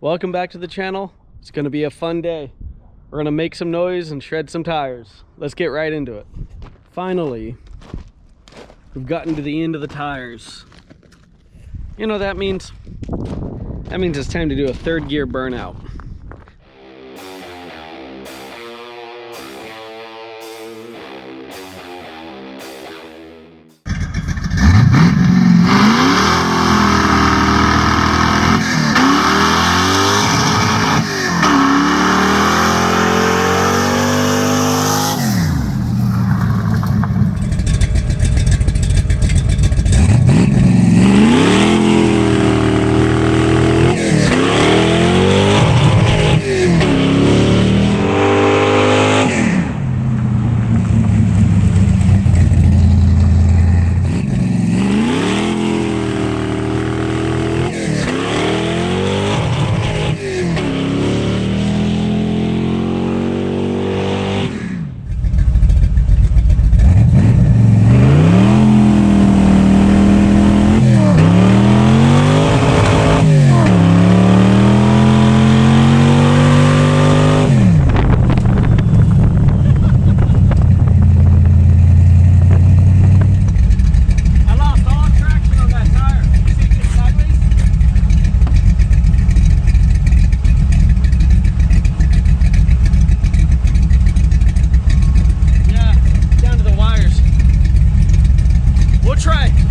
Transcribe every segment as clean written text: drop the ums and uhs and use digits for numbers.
Welcome back to the channel. It's gonna be a fun day. We're gonna make some noise and shred some tires. Let's get right into it. Finally, we've gotten to the end of the tires. You know what that means? That means it's time to do a third gear burnout.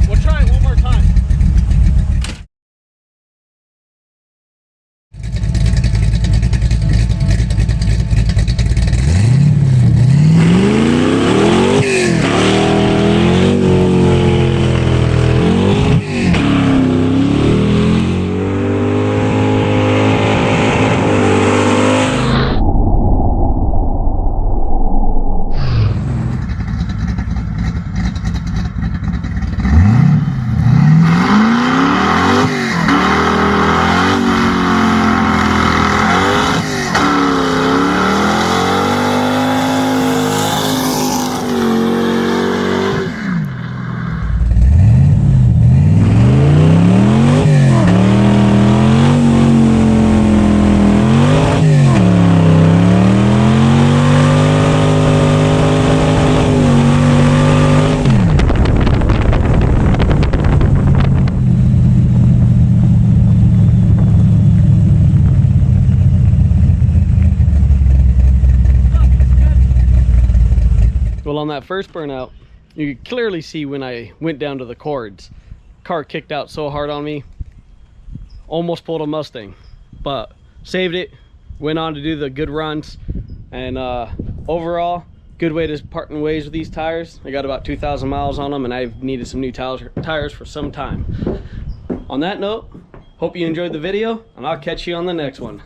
We'll try it one more time. Well, on that first burnout, you could clearly see when I went down to the cords. Car kicked out so hard on me, almost pulled a Mustang, but saved it, went on to do the good runs, and overall, good way to parting ways with these tires. I got about 2,000 miles on them, and I've needed some new tires for some time. On that note, hope you enjoyed the video, and I'll catch you on the next one.